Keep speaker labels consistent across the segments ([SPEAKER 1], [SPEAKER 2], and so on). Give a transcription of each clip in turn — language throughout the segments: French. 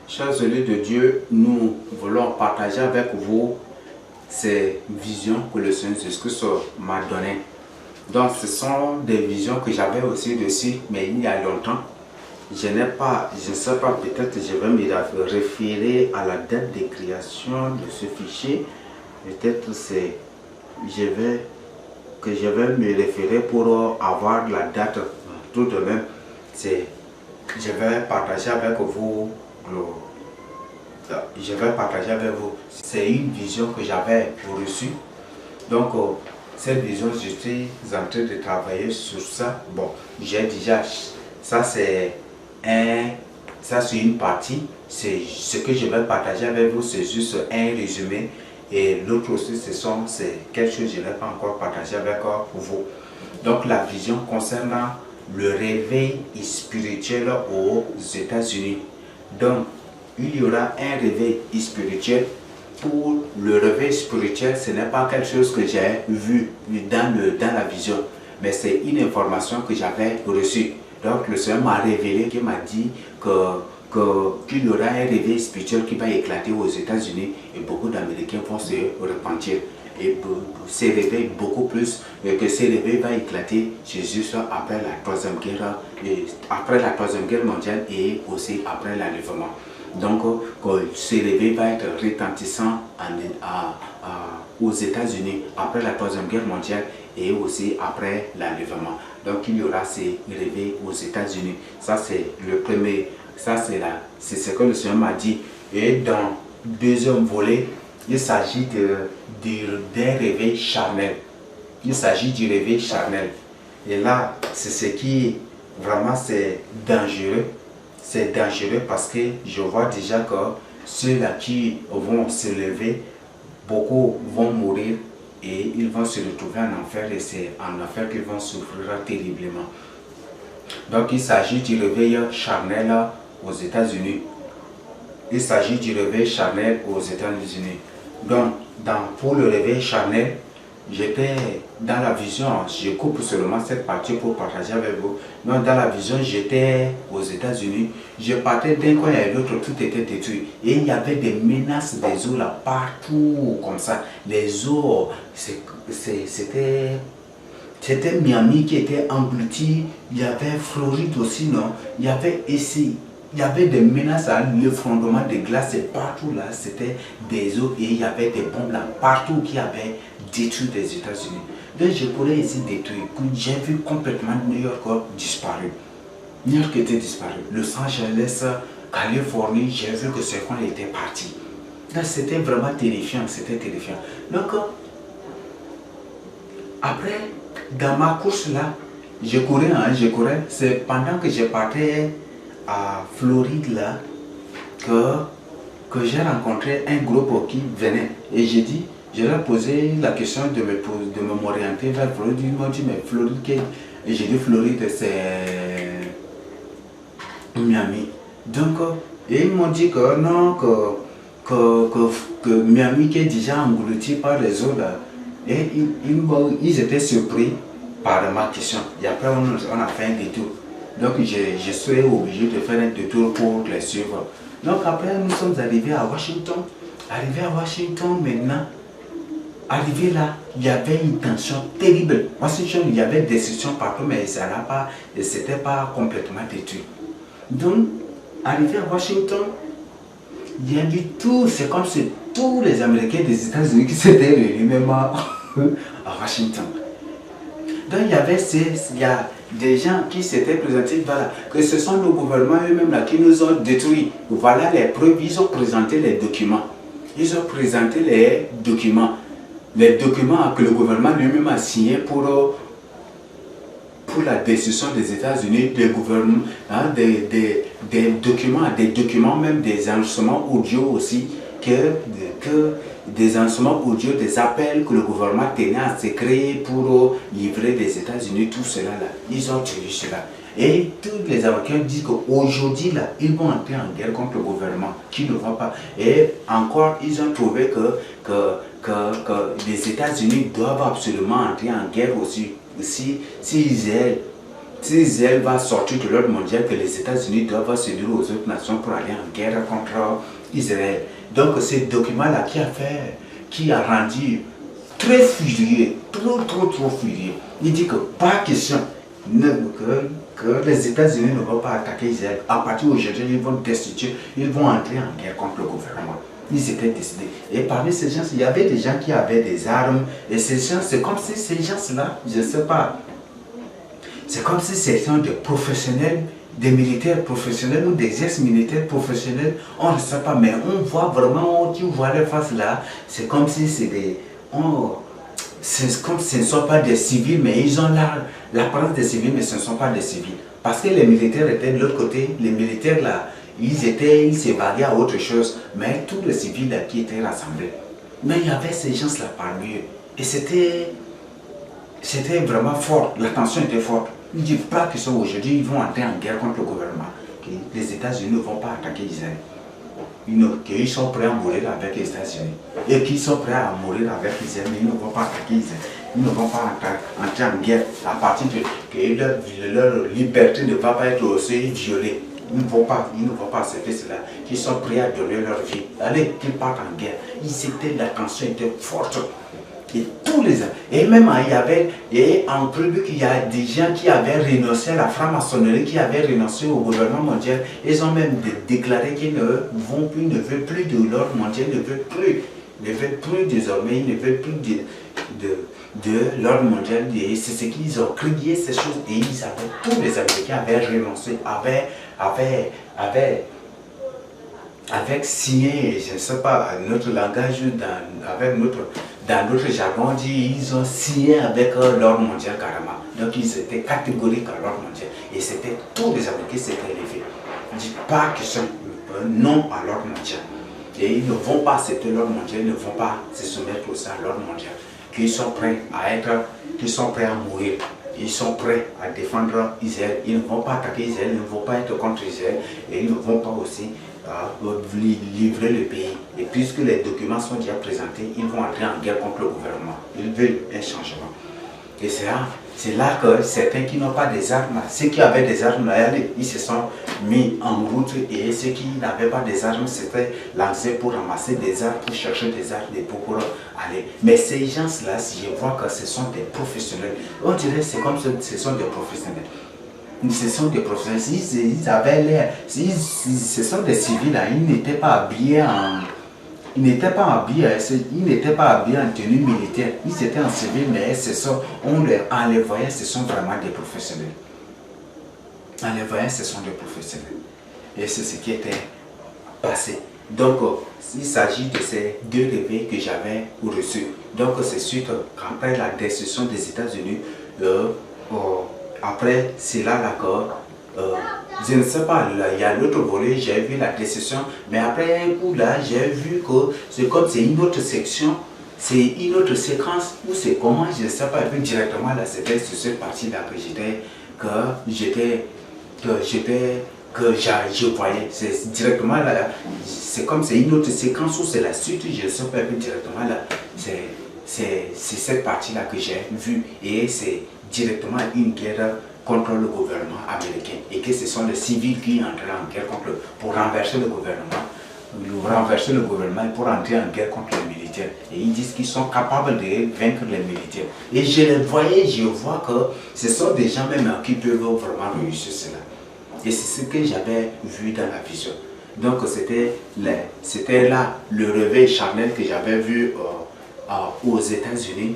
[SPEAKER 1] Chers élus de Dieu, nous voulons partager avec vous ces visions que le Seigneur Jésus-Christ m'a données. Donc, ce sont des visions que j'avais aussi dessus, mais il y a longtemps. Je ne sais pas, peut-être je vais me référer à la date de création de ce fichier. Peut-être je vais me référer pour avoir la date. Tout de même, je vais partager avec vous. C'est une vision que j'avais reçue. Donc, cette vision, je suis en train de travailler sur ça. Bon, j'ai déjà, ça c'est une partie. C'est ce que je vais partager avec vous, c'est juste un résumé. Et l'autre aussi, c'est quelque chose que je n'ai pas encore partagé avec vous. Donc, la vision concernant le réveil spirituel aux États-Unis. Donc, il y aura un réveil spirituel. Pour le réveil spirituel, ce n'est pas quelque chose que j'ai vu dans la vision, mais c'est une information que j'avais reçue. Donc, le Seigneur m'a révélé, qui m'a dit qu'il y aura un réveil spirituel qui va éclater aux États-Unis et beaucoup d'Américains vont se repentir. Et s'élever beaucoup plus, que s'élever va éclater Jésus après la troisième guerre mondiale et aussi après l'enlèvement. Donc, s'élever va être retentissant aux États-Unis après la troisième guerre mondiale et aussi après l'enlèvement. Donc, il y aura ces réveils aux États-Unis. Ça, c'est le premier. Ça, c'est ce que le Seigneur m'a dit. Et dans le deuxième volet, il s'agit d'un réveil charnel. Il s'agit du réveil charnel. Et là, c'est ce qui, vraiment, c'est dangereux. C'est dangereux parce que je vois déjà que ceux-là qui vont se lever, beaucoup vont mourir et ils vont se retrouver en enfer et c'est en enfer qu'ils vont souffrir terriblement. Donc, il s'agit du réveil charnel aux États-Unis. Il s'agit du réveil charnel aux États-Unis. Donc, pour le réveil charnel, j'étais dans la vision, je coupe seulement cette partie pour partager avec vous. Donc, dans la vision, j'étais aux États-Unis. Je partais d'un coin à l'autre, tout était détruit. Et il y avait des menaces des eaux là, partout, comme ça. Les eaux, c'était Miami qui était englouti. Il y avait Floride aussi, non? Il y avait ici. Il y avait des menaces à l'effondrement des glaces et partout là, c'était des eaux et il y avait des bombes là, partout qui avaient détruit les États-Unis. Donc je pourrais ici détruire. J'ai vu complètement New York disparu. New York était disparu. Los Angeles, Californie, j'ai vu que ce coin était parti. Donc c'était vraiment terrifiant, c'était terrifiant. Donc après, dans ma course là, je courais. C'est pendant que je partais à Floride là que j'ai rencontré un groupe qui venait et je leur ai posé la question de m'orienter vers Floride. Ils m'ont dit mais Floride et j'ai dit Floride c'est Miami. Donc et ils m'ont dit que non que Miami qui est déjà englouti par les eaux là. Et ils étaient surpris par ma question et après on a fait un détour. Donc je serai obligé de faire un détour pour les suivre. Donc après nous sommes arrivés à Washington. Arrivé à Washington maintenant, arrivé là, il y avait une tension terrible. Washington, il y avait des destructions partout, mais ça n'a pas, c'était pas complètement détruit. Donc, arrivé à Washington, il y a eu tout, c'est comme si tous les Américains des États-Unis qui s'étaient réunis même à Washington. Donc il y a des gens qui s'étaient présentés, voilà, que ce sont nos gouvernements eux-mêmes là qui nous ont détruits. Voilà les preuves, ils ont présenté les documents. Ils ont présenté les documents que le gouvernement lui-même a signés pour la décision des États-Unis, des gouvernements, hein, des documents, même des enregistrements audio aussi, des enregistrements audio, des appels que le gouvernement tenait à secret pour livrer des États-Unis, tout cela là, ils ont tué cela. Et tous les avocats disent qu'aujourd'hui là, ils vont entrer en guerre contre le gouvernement, qui ne va pas. Et encore, ils ont trouvé que les États-Unis doivent absolument entrer en guerre aussi, si Israël si Israël va sortir de l'ordre mondial, que les États-Unis doivent s'unir aux autres nations pour aller en guerre contre Israël. Donc ce document-là qui a rendu très furieux, trop furieux. Il dit que pas question que les États-Unis ne vont pas attaquer Israël. À partir d'aujourd'hui, ils vont destituer, ils vont entrer en guerre contre le gouvernement. Ils étaient décidés. Et parmi ces gens, il y avait des gens qui avaient des armes. Et ces gens, c'est comme si ces gens-là, je ne sais pas, c'est comme si c'était des professionnels, des militaires professionnels ou des ex-militaires professionnels. On ne sait pas, mais on voit vraiment, tu vois les faces là, c'est comme si c'est des... c'est comme si ce ne sont pas des civils, mais ils ont l'apparence des civils, mais ce ne sont pas des civils. Parce que les militaires étaient de l'autre côté, les militaires là, ils s'évadaient à autre chose, mais tous les civils là qui étaient rassemblés. Mais il y avait ces gens-là parmi eux. Et c'était vraiment fort, la tension était forte. Ils ne disent pas qu'aujourd'hui ils vont entrer en guerre contre le gouvernement, que les États-Unis ne vont pas attaquer Israël. Qu'ils sont prêts à mourir avec les États-Unis. Et qu'ils sont prêts à mourir avec Israël, mais ils ne vont pas attaquer Israël. Ils ne vont pas entrer en guerre à partir de que leur liberté ne va pas être aussi violée. Ils ne vont pas accepter cela. Qu'ils sont prêts à donner leur vie. Allez, qu'ils partent en guerre. La tension était forte. Et tous les ans. Et même il y avait, et en plus qu'il y a des gens qui avaient renoncé à la franc-maçonnerie, qui avaient renoncé au gouvernement mondial. Ils ont même déclaré qu'ils ne veulent plus de l'ordre mondial, ne veulent plus désormais, ils ne veulent plus de l'ordre mondial. Et c'est ce qu'ils ont crié ces choses. Et tous les Américains avaient renoncé, avec signé, je ne sais pas, notre langage, dans notre jargon, on dit ils ont signé avec l'ordre mondial carrément. Donc ils étaient catégoriques à l'ordre mondial. Et c'était tous les Américains s'étaient élevés. Ils disent pas qu'ils sont non à l'ordre mondial. Et ils ne vont pas accepter l'ordre mondial, ils ne vont pas se soumettre aussi à l'ordre mondial. Qu'ils sont prêts à mourir. Ils sont prêts à défendre Israël. Ils ne vont pas attaquer Israël, ils ne vont pas être contre Israël. Et ils ne vont pas aussi livrer le pays. Et puisque les documents sont déjà présentés, ils vont entrer en guerre contre le gouvernement. Ils veulent un changement. Et c'est là que certains qui n'ont pas des armes, ceux qui avaient des armes, ils se sont mis en route, et ceux qui n'avaient pas des armes s'étaient lancés pour ramasser des armes, pour chercher des armes, pour aller. Mais ces gens-là, si je vois que ce sont des professionnels, on dirait que c'est comme ce sont des professionnels. Ce sont des professionnels, ils avaient l'air, ce sont des civils, ils n'étaient pas habillés ils n'étaient pas habillés en tenue militaire, ils étaient en civil, mais en les voyant, ce sont vraiment des professionnels. En les voyant, ce sont des professionnels. Et c'est ce qui était passé. Donc, il s'agit de ces deux réveils que j'avais reçus. Donc, c'est suite après la décision des États-Unis, après cela, l'accord, je ne sais pas, là, il y a l'autre volet, j'ai vu la décision, mais après un coup là, j'ai vu que c'est comme c'est une autre section, c'est une autre séquence, ou c'est comment, je ne sais pas, et puis directement là, c'était sur cette partie-là que je voyais, c'est directement là, c'est comme c'est une autre séquence ou c'est la suite, je ne sais pas, et puis directement là, c'est cette partie-là que j'ai vue, et c'est directement une guerre contre le gouvernement américain, et que ce sont les civils qui entrent en guerre pour renverser le gouvernement et pour entrer en guerre contre les militaires. Et ils disent qu'ils sont capables de vaincre les militaires. Et je les voyais, je vois que ce sont des gens même qui peuvent vraiment réussir cela. Et c'est ce que j'avais vu dans la vision. Donc c'était là le réveil charnel que j'avais vu aux États-Unis.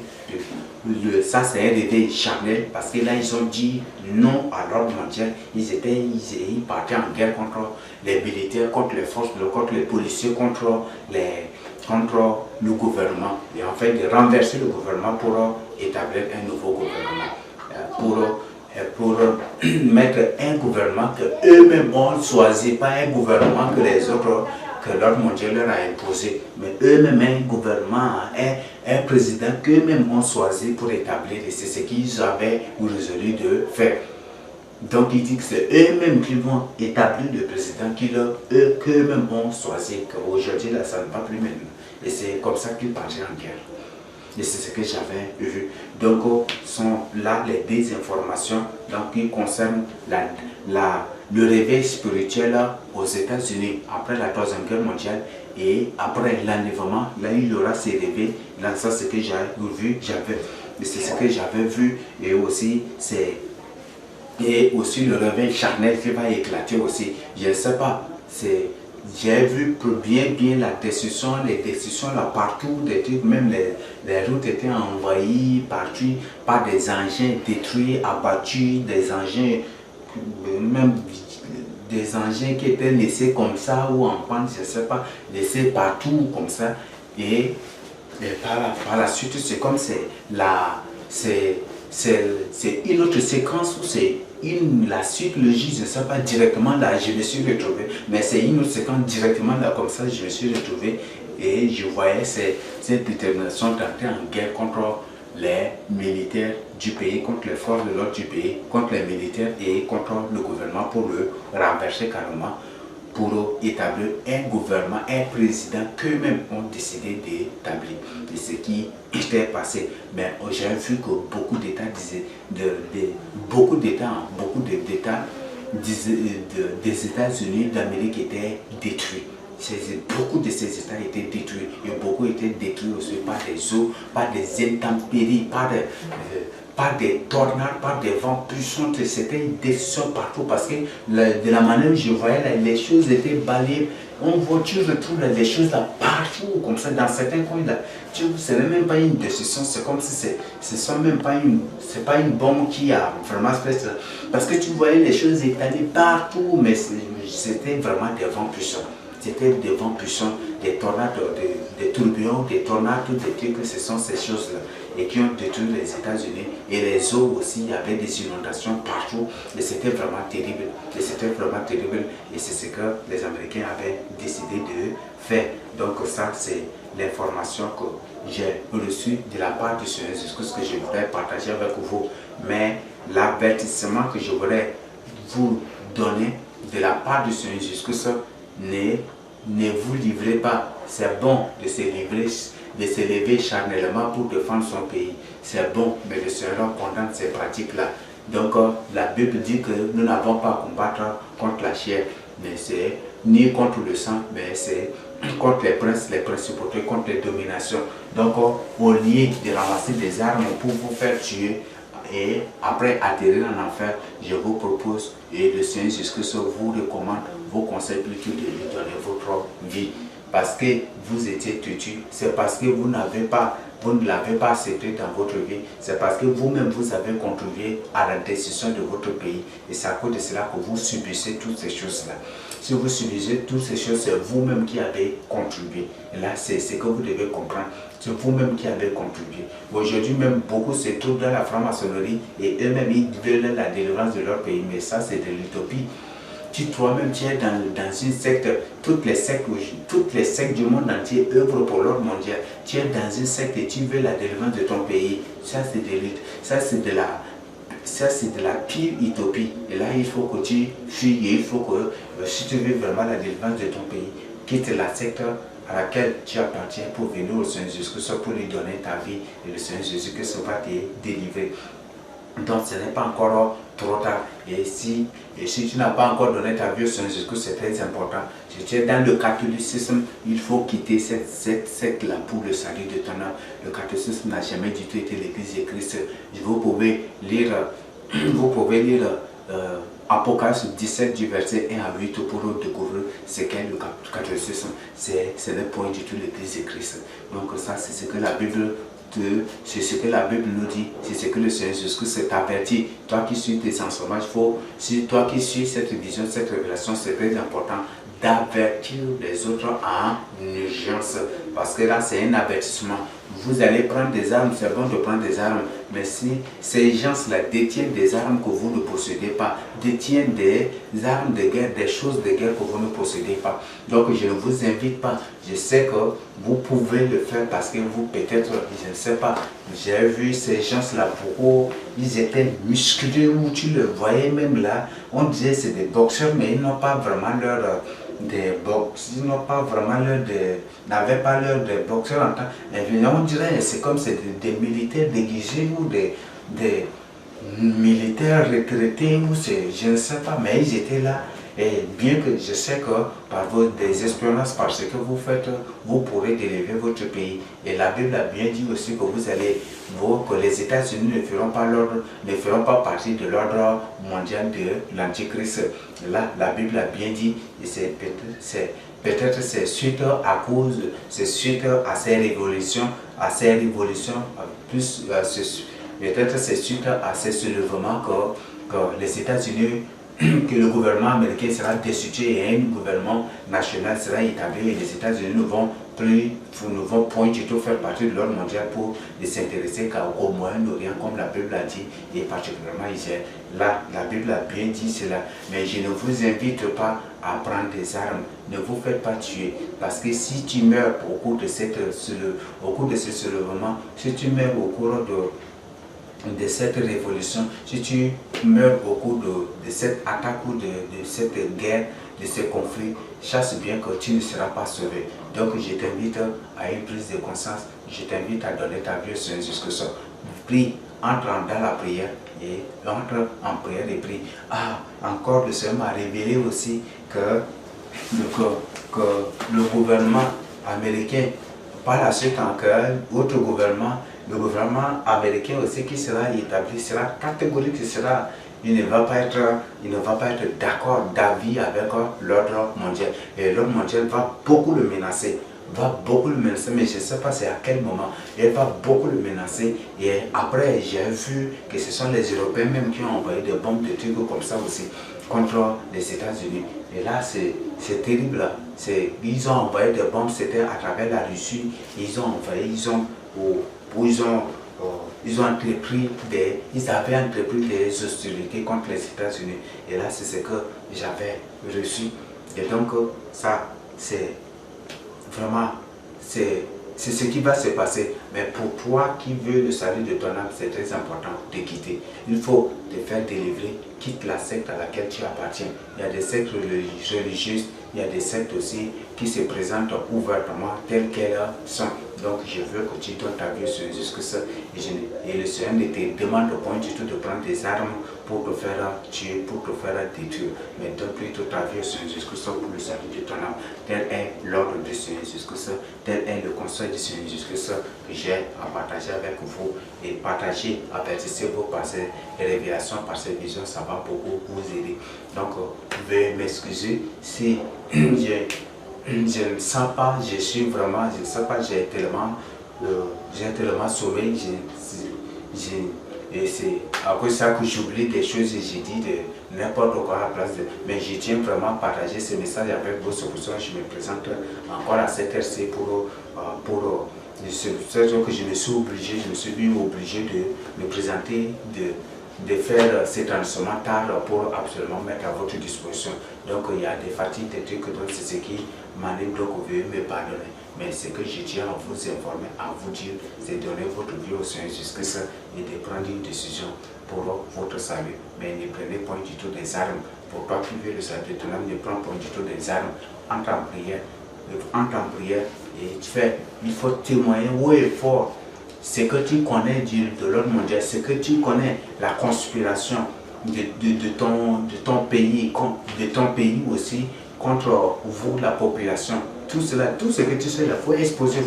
[SPEAKER 1] Ça c'est un réveil charnel parce que là ils ont dit non à l'ordre mondial. Ils partaient en guerre contre les militaires, contre les forces, contre les policiers, contre le gouvernement. Et en fait de renverser le gouvernement pour établir un nouveau gouvernement. Pour mettre un gouvernement que eux-mêmes ont choisi, pas un gouvernement que l'ordre mondial leur a imposé, mais eux-mêmes un gouvernement, un président qu'eux-mêmes ont choisi pour établir, et c'est ce qu'ils avaient résolu de faire. Donc il dit que c'est eux-mêmes qui vont établir le président qu'eux-mêmes ont choisi, qu'aujourd'hui là ça ne va plus maintenant. Et c'est comme ça qu'ils partaient en guerre. Et c'est ce que j'avais vu. Donc, sont là les deux informations donc, qui concernent le réveil spirituel aux États-Unis après la Troisième Guerre mondiale et après l'enlèvement. Là, il y aura ces réveils. Là, ça, c'est ce que j'avais vu. C'est ce que j'avais vu. Et aussi, le réveil charnel qui va éclater aussi. Je ne sais pas. J'ai vu bien la destruction, les destructions là partout, des trucs, même les routes étaient envahies partout par des engins détruits, abattus, des engins, même des engins qui étaient laissés comme ça ou en panne, je ne sais pas, laissés partout comme ça. Et par la suite, c'est comme c'est une autre séquence où c'est la suite logique, je ne sais pas directement là, je me suis retrouvé, mais c'est une autre séquence directement là, comme ça, je me suis retrouvé et je voyais cette détermination d'entrer en guerre contre les militaires du pays, contre les forces de l'ordre du pays, contre les militaires et contre le gouvernement pour le renverser carrément, pour établir un gouvernement, un président qu'eux-mêmes ont décidé d'établir. Et ce qui était passé. Mais j'ai vu que beaucoup d'États disaient, beaucoup d'États des États-Unis d'Amérique étaient détruits. Beaucoup de ces États étaient détruits et beaucoup étaient détruits aussi par des eaux, par des intempéries, par des tornades, par des vents puissants. C'était une destruction partout parce que de la manière où je voyais là, les choses étaient balayées. On voit, tu retrouves les choses là partout, comme ça, dans certains coins là. Ce n'est même pas une destruction, c'est comme si c'est pas une bombe qui a vraiment fait ça. Parce que tu voyais les choses étalées partout, mais c'était vraiment des vents puissants. C'était des vents puissants, des tornades, des tourbillons, des tornades, tous des trucs, ce sont ces choses-là. Et qui ont détruit les États-Unis. Et les eaux aussi, il y avait des inondations partout. Et c'était vraiment terrible. Et c'était vraiment terrible. Et c'est ce que les Américains avaient décidé de faire. Donc ça, c'est l'information que j'ai reçue de la part du Seigneur Jésus, ce que je voudrais partager avec vous. Mais l'avertissement que je voudrais vous donner de la part du Seigneur Jésus, ne vous livrez pas. C'est bon de se lever charnellement pour défendre son pays. C'est bon, mais le Seigneur condamne ces pratiques-là. Donc la Bible dit que nous n'avons pas à combattre contre la chair, mais c'est ni contre le sang, mais c'est contre les princes, les principautés, contre les dominations. Donc au lieu de ramasser des armes pour vous faire tuer, et après atterrir en enfer, je vous propose, et le Seigneur Jésus-Christ vous recommande, vos conseils plutôt de lui donner votre vie. Parce que vous étiez têtu, c'est parce que vous ne l'avez pas accepté dans votre vie, c'est parce que vous-même vous avez contribué à la destruction de votre pays. Et c'est à cause de cela que vous subissez toutes ces choses-là. Si vous subissez toutes ces choses, c'est vous-même qui avez contribué. Et là, c'est ce que vous devez comprendre. C'est vous-même qui avez contribué. Aujourd'hui, même beaucoup se trouvent dans la franc-maçonnerie et eux-mêmes, ils veulent la délivrance de leur pays. Mais ça, c'est de l'utopie. Toi-même, tu es dans une secte, toutes les sectes du monde entier œuvrent pour l'ordre mondial. Tu es dans une secte et tu veux la délivrance de ton pays. Ça, c'est de lutte. Ça, c'est de la pire utopie. Et là, il faut que tu fuis. Il faut que, si tu veux vraiment la délivrance de ton pays, quitte la secte à laquelle tu appartiens pour venir au Seigneur Jésus-Christ, pour lui donner ta vie. Et le Seigneur Jésus-Christ va te délivrer. Donc ce n'est pas encore trop tard. Et si tu n'as pas encore donné ta vie au Seigneur Jésus, c'est très important. Si tu es dans le catholicisme, il faut quitter cette secte-là pour le salut de ton âme. Le catholicisme n'a jamais du tout été l'église de Christ. Vous pouvez lire Apocalypse 17 du verset 1 à 8 pour découvrir ce qu'est le catholicisme. Ce n'est point du tout l'église de Christ. Donc ça, c'est ce que la Bible nous dit, c'est ce que le Seigneur Jésus s'est averti. Toi qui suis tes enseignements, toi qui suis cette vision, cette révélation, c'est très important d'avertir les autres en urgence. Parce que là, c'est un avertissement. Vous allez prendre des armes, c'est bon de prendre des armes, mais si ces gens-là détiennent des armes que vous ne possédez pas, détiennent des armes de guerre, des choses de guerre que vous ne possédez pas. Donc je ne vous invite pas. Je sais que vous pouvez le faire parce que vous peut-être, je ne sais pas, j'ai vu ces gens-là, beaucoup, ils étaient musclés, où tu le voyais même là, on disait c'est des boxeurs, mais ils n'ont pas vraiment des box, ils n'ont pas vraiment n'avaient pas l'heure des boxeurs en temps. On dirait c'est comme c'est des militaires déguisés ou des militaires retraités ou c'est, je ne sais pas, mais ils étaient là. Et bien que je sais que par des espionnages, par ce que vous faites, vous pourrez délivrer votre pays. Et la Bible a bien dit aussi que vous allez, que les États-Unis ne feront pas partie de l'ordre mondial de l'Antichrist. Là, la Bible a bien dit, et peut-être c'est suite à ces révolutions, plus peut-être c'est suite à ces soulèvements que les États-Unis, que le gouvernement américain sera destitué et un gouvernement national sera établi et les États-Unis ne vont point du tout faire partie de l'ordre mondial pour s'intéresser qu'au Moyen-Orient, comme la Bible a dit, et particulièrement Israël. Là, la Bible a bien dit cela, mais je ne vous invite pas à prendre des armes, ne vous faites pas tuer, parce que si tu meurs au cours de ce soulèvement, si tu meurs au cours de cette révolution, si tu meurs au cours de cette attaque ou de cette guerre, de ce conflit, chasse bien que tu ne seras pas sauvé. Donc je t'invite à une prise de conscience, je t'invite à donner ta vie au Seigneur Jésus-Christ. Prie, entre dans la prière et entre en prière et prie. Ah, encore le Seigneur m'a révélé aussi que le gouvernement américain, par la suite encore, autre gouvernement, le gouvernement américain aussi qui sera établi sera catégorique, il ne va pas être d'accord d'avis avec l'ordre mondial. Et l'ordre mondial va beaucoup le menacer. Mais je ne sais pas c'est à quel moment. Elle va beaucoup le menacer. Et après, j'ai vu que ce sont les Européens même qui ont envoyé des bombes de trucs comme ça aussi contre les États-Unis. Et là, c'est terrible. Ils ont envoyé des bombes, c'était à travers la Russie. Ils avaient entrepris des hostilités contre les États-Unis. Et là, c'est ce que j'avais reçu. Et donc, ça, c'est vraiment, c'est ce qui va se passer. Mais pour toi qui veux le salut de ton âme, c'est très important de quitter. Il faut te faire délivrer, quitte la secte à laquelle tu appartiens. Il y a des sectes religieuses, il y a des sectes aussi qui se présentent ouvertement telles qu'elles sont. Donc je veux que tu donnes ta vie sur Jésus-Christ et le Seigneur ne te demande point du tout de prendre des armes pour te faire tuer, pour te faire détruire. Mais donne plutôt ta vie sur Jésus-Christ pour le salut de ton âme. Tel est l'ordre du Seigneur Jésus-Christ, tel est le conseil du Seigneur Jésus-Christ que j'ai à partager avec vous et partager, avertissez-vous par ces révélations, par ces visions, ça va beaucoup vous aider. Donc, veuillez m'excuser si je ne sens pas, je suis vraiment, je ne sais pas, j'ai tellement sommeil, et c'est à cause de ça que j'oublie des choses et j'ai dit de n'importe quoi à la place de... Mais je tiens vraiment à partager ce message avec vous, c'est pour ça que je me présente encore à cette RC c'est que je me suis vu obligé de me présenter, de faire cet enregistrement tard pour absolument mettre à votre disposition. Donc il y a des fatigues, des trucs, donc c'est ce qui m'anime, donc vous veuillez me pardonner. Mais ce que je tiens à vous informer, à vous dire, c'est donner votre vie au Seigneur Jésus-Christ et de prendre une décision pour votre salut. Mais ne prenez point du tout des armes. Pour toi qui veux le salut de ton âme, ne prends point du tout des armes. Entre en prière et il faut témoigner haut et fort ce que tu connais de l'ordre mondial, ce que tu connais, la conspiration de ton pays aussi contre vous, la population. Tout cela, tout ce que tu sais, il faut exposer,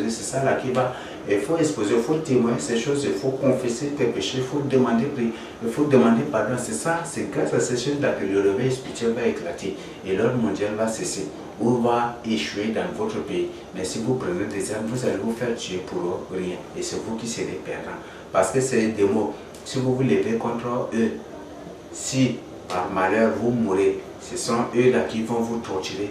[SPEAKER 1] c'est ça là qui va. Il faut exposer, il faut témoigner ces choses, il faut confesser tes péchés, il faut demander pardon. C'est ça, c'est grâce à ces choses-là que le réveil spirituel va éclater et l'ordre mondial va cesser ou va échouer dans votre pays. Mais si vous prenez des armes, vous allez vous faire tuer pour rien et c'est vous qui serez perdants. Parce que c'est des mots. Si vous vous levez contre eux, si par malheur vous mourrez, ce sont eux-là qui vont vous torturer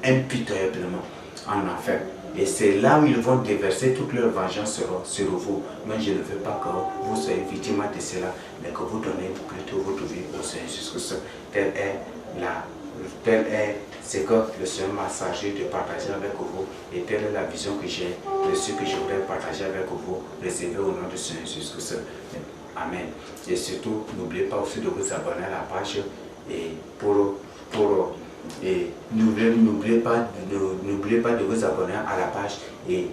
[SPEAKER 1] impitoyablement en enfer. Et c'est là où ils vont déverser toute leur vengeance sur vous. Mais je ne veux pas que vous soyez victime de cela, mais que vous donnez plutôt votre vie au Seigneur Jésus-Christ. Tel est ce que le Seigneur m'a chargé de partager avec vous. Et telle est la vision que j'ai reçue, que je voudrais partager avec vous, réservée au nom du Seigneur Jésus-Christ. Amen. Et surtout, n'oubliez pas aussi de vous abonner à la page et pour pour et n'oubliez pas de vous abonner à la page et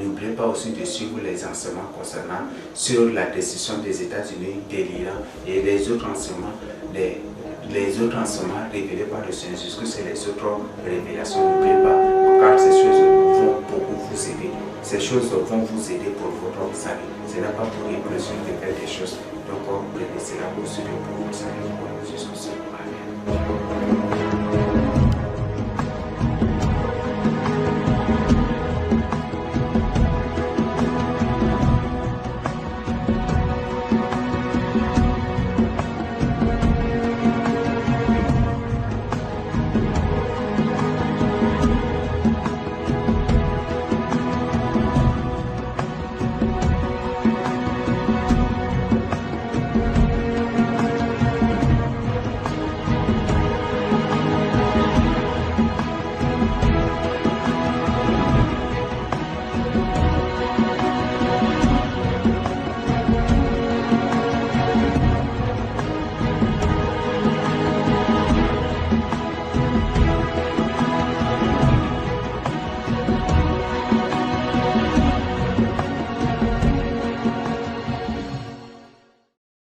[SPEAKER 1] n'oubliez pas aussi de suivre les enseignements concernant sur la décision des États-Unis, de l'Iran et les autres enseignements, les autres enseignements révélés par le Seigneur Jésus, c'est les autres révélations. N'oubliez pas, car ces choses vont beaucoup vous aider. Ces choses vont vous aider pour votre salut. Ce n'est pas pour impression de faire des choses. Donc, prenez cela aussi pour vous salut. Jusqu'au Amen.